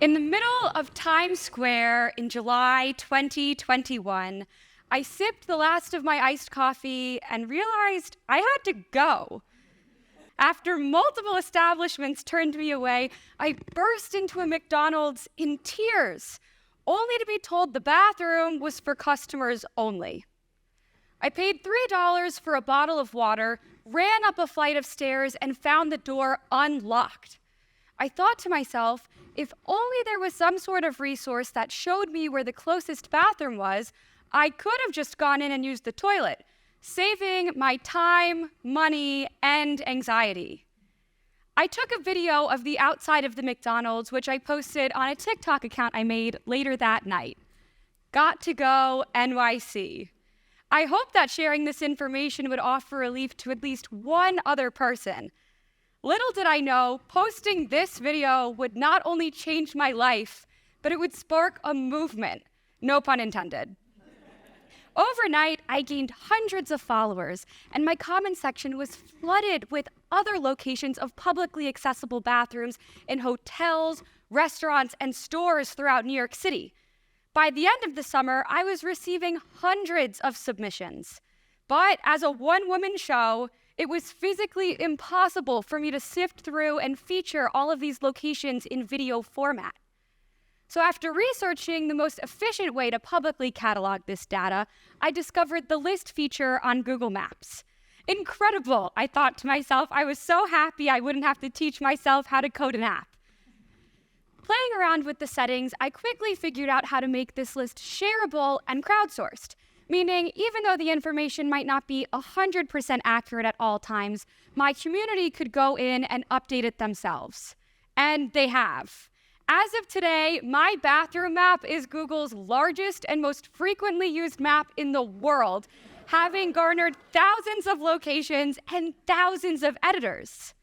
In the middle of Times Square in July 2021, I sipped the last of my iced coffee and realized I had to go. After multiple establishments turned me away, I burst into a McDonald's in tears, only to be told the bathroom was for customers only. I paid $3 for a bottle of water, ran up a flight of stairs, and found the door unlocked. I thought to myself, if only there was some sort of resource that showed me where the closest bathroom was, I could have just gone in and used the toilet, saving my time, money, and anxiety. I took a video of the outside of the McDonald's, which I posted on a TikTok account I made later that night. Got to go NYC. I hope that sharing this information would offer relief to at least one other person. Little did I know, posting this video would not only change my life, but it would spark a movement. No pun intended. Overnight, I gained hundreds of followers, and my comment section was flooded with other locations of publicly accessible bathrooms in hotels, restaurants, and stores throughout New York City. By the end of the summer, I was receiving hundreds of submissions. But as a one-woman show, it was physically impossible for me to sift through and feature all of these locations in video format. So after researching the most efficient way to publicly catalog this data, I discovered the list feature on Google Maps. Incredible, I thought to myself. I was so happy I wouldn't have to teach myself how to code an app. Playing around with the settings, I quickly figured out how to make this list shareable and crowdsourced. Meaning, even though the information might not be 100% accurate at all times, my community could go in and update it themselves. And they have. As of today, my bathroom map is Google's largest and most frequently used map in the world, having garnered thousands of locations and thousands of editors.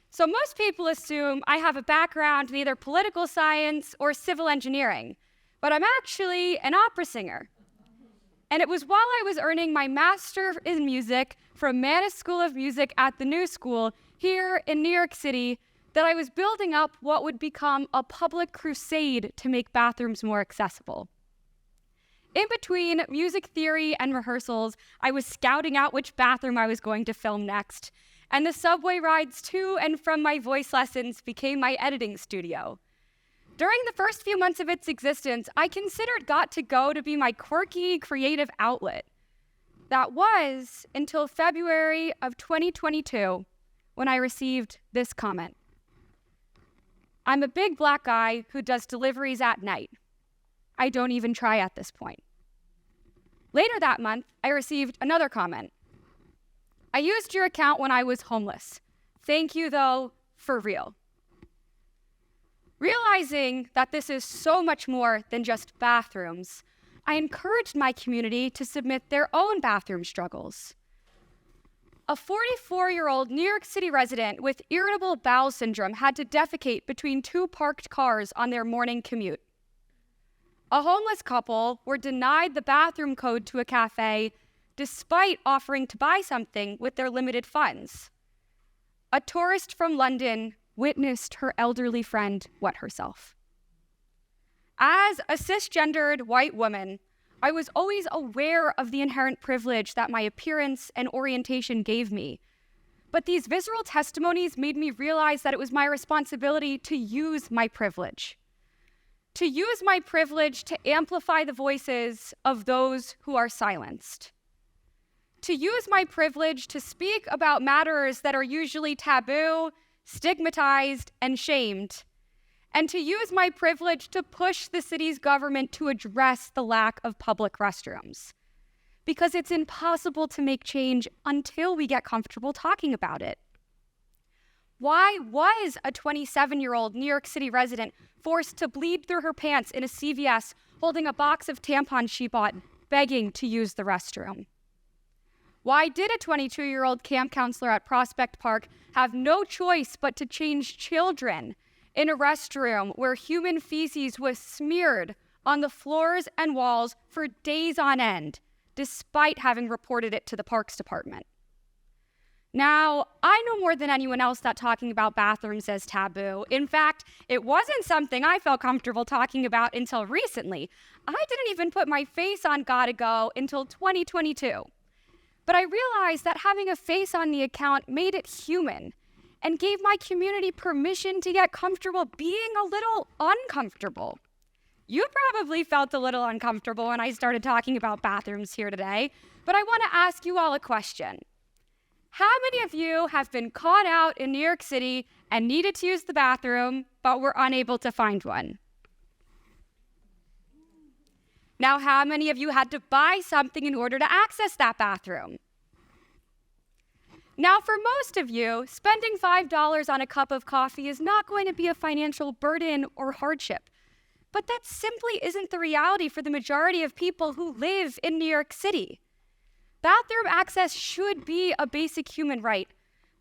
So most people assume I have a background in either political science or civil engineering, but I'm actually an opera singer. And it was while I was earning my Master in Music from Mannes School of Music at the New School here in New York City that I was building up what would become a public crusade to make bathrooms more accessible. In between music theory and rehearsals, I was scouting out which bathroom I was going to film next, and the subway rides to and from my voice lessons became my editing studio. During the first few months of its existence, I considered Got to Go to be my quirky, creative outlet. That was until February of 2022, when I received this comment. I'm a big black guy who does deliveries at night. I don't even try at this point. Later that month, I received another comment. I used your account when I was homeless. Thank you, though, for real. Realizing that this is so much more than just bathrooms, I encouraged my community to submit their own bathroom struggles. A 44-year-old New York City resident with irritable bowel syndrome had to defecate between two parked cars on their morning commute. A homeless couple were denied the bathroom code to a cafe despite offering to buy something with their limited funds. A tourist from London witnessed her elderly friend wet herself. As a cisgendered white woman, I was always aware of the inherent privilege that my appearance and orientation gave me. But these visceral testimonies made me realize that it was my responsibility to use my privilege. To use my privilege to amplify the voices of those who are silenced. To use my privilege to speak about matters that are usually taboo, stigmatized, and shamed, and to use my privilege to push the city's government to address the lack of public restrooms. Because it's impossible to make change until we get comfortable talking about it. Why was a 27-year-old New York City resident forced to bleed through her pants in a CVS holding a box of tampons she bought, begging to use the restroom? Why did a 22-year-old camp counselor at Prospect Park have no choice but to change children in a restroom where human feces was smeared on the floors and walls for days on end, despite having reported it to the Parks Department? Now, I know more than anyone else that talking about bathrooms is taboo. In fact, it wasn't something I felt comfortable talking about until recently. I didn't even put my face on Gotta Go until 2022. But I realized that having a face on the account made it human and gave my community permission to get comfortable being a little uncomfortable. You probably felt a little uncomfortable when I started talking about bathrooms here today, but I want to ask you all a question. How many of you have been caught out in New York City and needed to use the bathroom, but were unable to find one? Now, how many of you had to buy something in order to access that bathroom? Now, for most of you, spending $5 on a cup of coffee is not going to be a financial burden or hardship. But that simply isn't the reality for the majority of people who live in New York City. Bathroom access should be a basic human right,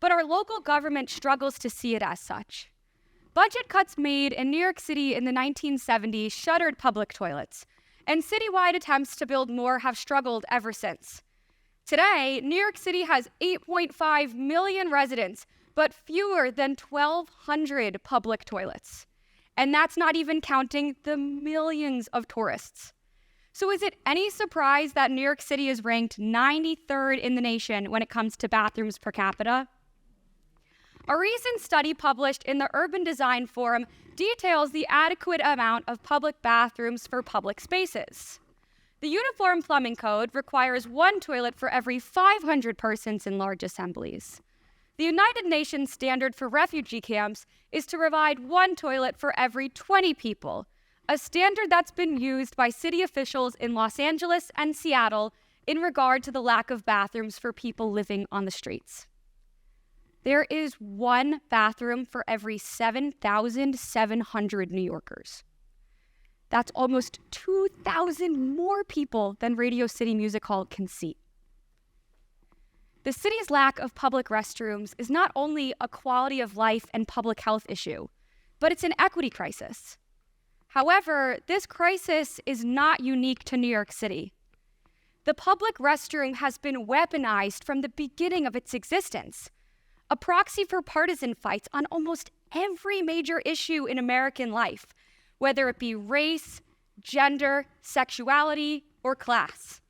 but our local government struggles to see it as such. Budget cuts made in New York City in the 1970s shuttered public toilets, and citywide attempts to build more have struggled ever since. Today, New York City has 8.5 million residents, but fewer than 1,200 public toilets. And that's not even counting the millions of tourists. So is it any surprise that New York City is ranked 93rd in the nation when it comes to bathrooms per capita? A recent study published in the Urban Design Forum details the adequate amount of public bathrooms for public spaces. The Uniform Plumbing Code requires one toilet for every 500 persons in large assemblies. The United Nations standard for refugee camps is to provide one toilet for every 20 people, a standard that's been used by city officials in Los Angeles and Seattle in regard to the lack of bathrooms for people living on the streets. There is one bathroom for every 7,700 New Yorkers. That's almost 2,000 more people than Radio City Music Hall can seat. The city's lack of public restrooms is not only a quality of life and public health issue, but it's an equity crisis. However, this crisis is not unique to New York City. The public restroom has been weaponized from the beginning of its existence, a proxy for partisan fights on almost every major issue in American life, whether it be race, gender, sexuality, or class.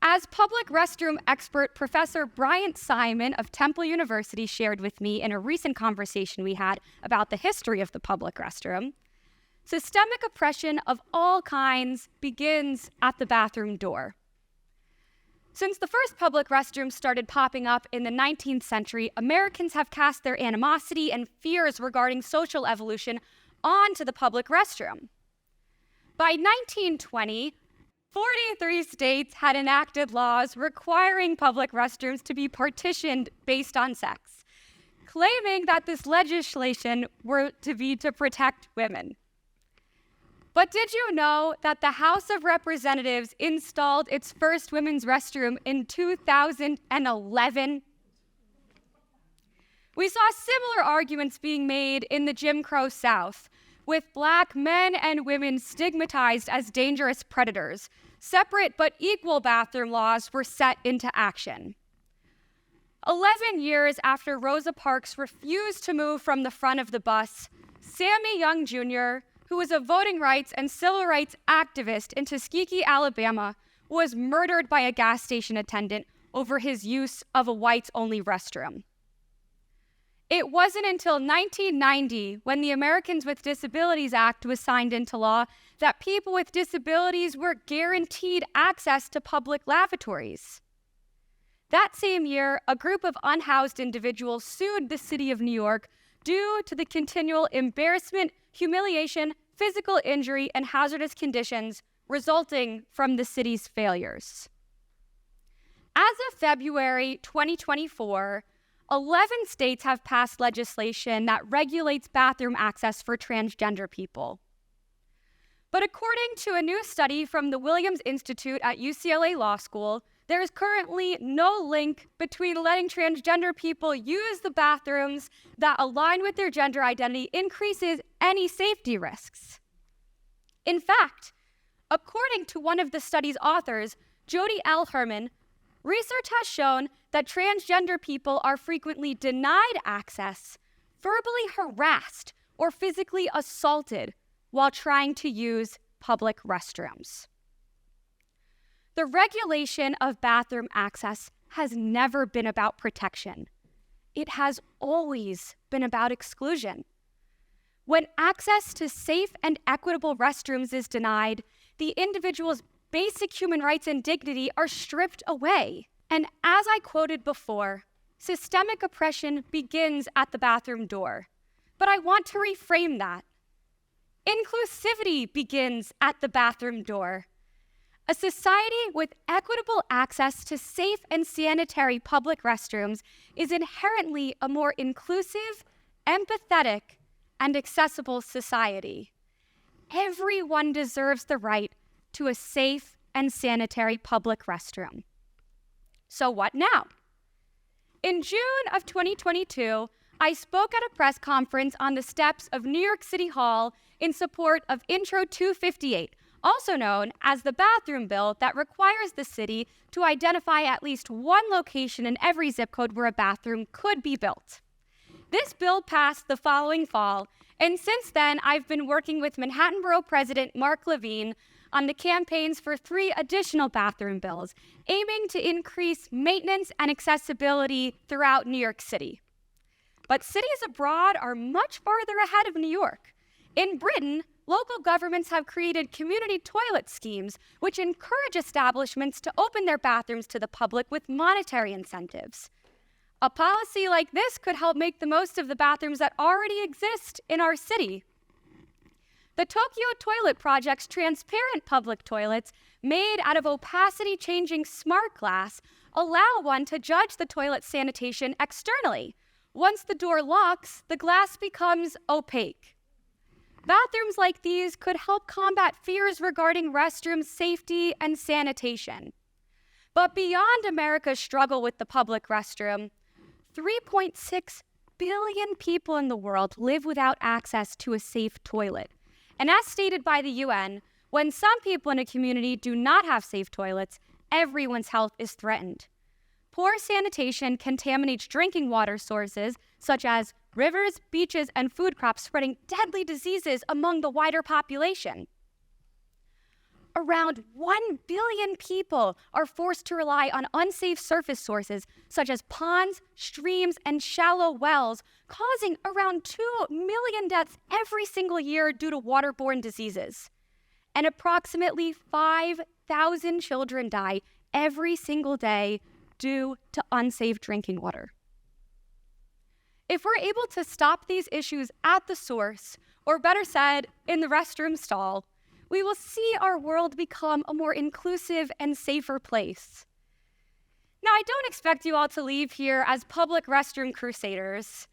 As public restroom expert Professor Bryant Simon of Temple University shared with me in a recent conversation we had about the history of the public restroom, systemic oppression of all kinds begins at the bathroom door. Since the first public restrooms started popping up in the 19th century, Americans have cast their animosity and fears regarding social evolution onto the public restroom. By 1920, 43 states had enacted laws requiring public restrooms to be partitioned based on sex, claiming that this legislation were to be to protect women. But did you know that the House of Representatives installed its first women's restroom in 2011? We saw similar arguments being made in the Jim Crow South, with Black men and women stigmatized as dangerous predators. Separate but equal bathroom laws were set into action. 11 years after Rosa Parks refused to move from the front of the bus, Sammy Young Jr., who was a voting rights and civil rights activist in Tuskegee, Alabama, was murdered by a gas station attendant over his use of a whites-only restroom. It wasn't until 1990, when the Americans with Disabilities Act was signed into law, that people with disabilities were guaranteed access to public lavatories. That same year, a group of unhoused individuals sued the city of New York due to the continual embarrassment, humiliation, physical injury, and hazardous conditions resulting from the city's failures. As of February 2024, 11 states have passed legislation that regulates bathroom access for transgender people. But according to a new study from the Williams Institute at UCLA Law School, there is currently no link between letting transgender people use the bathrooms that align with their gender identity increases any safety risks. In fact, according to one of the study's authors, Jody L. Herman, research has shown that transgender people are frequently denied access, verbally harassed, or physically assaulted while trying to use public restrooms. The regulation of bathroom access has never been about protection. It has always been about exclusion. When access to safe and equitable restrooms is denied, the individual's basic human rights and dignity are stripped away. And as I quoted before, systemic oppression begins at the bathroom door. But I want to reframe that. Inclusivity begins at the bathroom door. A society with equitable access to safe and sanitary public restrooms is inherently a more inclusive, empathetic, and accessible society. Everyone deserves the right to a safe and sanitary public restroom. So what now? In June of 2022, I spoke at a press conference on the steps of New York City Hall in support of Intro 258, also known as the bathroom bill that requires the city to identify at least one location in every zip code where a bathroom could be built. This bill passed the following fall, and since then, I've been working with Manhattan Borough President Mark Levine on the campaigns for 3 additional bathroom bills, aiming to increase maintenance and accessibility throughout New York City. But cities abroad are much farther ahead of New York. In Britain, local governments have created community toilet schemes, which encourage establishments to open their bathrooms to the public with monetary incentives. A policy like this could help make the most of the bathrooms that already exist in our city. The Tokyo Toilet Project's transparent public toilets, made out of opacity-changing smart glass, allow one to judge the toilet sanitation externally. Once the door locks, the glass becomes opaque. Bathrooms like these could help combat fears regarding restroom safety and sanitation. But beyond America's struggle with the public restroom, 3.6 billion people in the world live without access to a safe toilet. And as stated by the UN, when some people in a community do not have safe toilets, everyone's health is threatened. Poor sanitation contaminates drinking water sources, such as rivers, beaches, and food crops, spreading deadly diseases among the wider population. Around 1 billion people are forced to rely on unsafe surface sources, such as ponds, streams, and shallow wells, causing around 2 million deaths every single year due to waterborne diseases. And approximately 5,000 children die every single day due to unsafe drinking water. If we're able to stop these issues at the source, or better said, in the restroom stall, we will see our world become a more inclusive and safer place. Now, I don't expect you all to leave here as public restroom crusaders,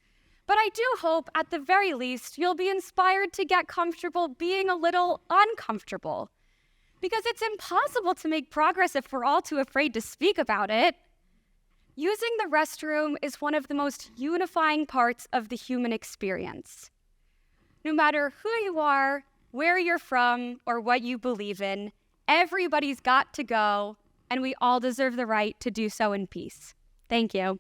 but I do hope, at the very least, you'll be inspired to get comfortable being a little uncomfortable. Because it's impossible to make progress if we're all too afraid to speak about it. Using the restroom is one of the most unifying parts of the human experience. No matter who you are, where you're from, or what you believe in, everybody's got to go, and we all deserve the right to do so in peace. Thank you.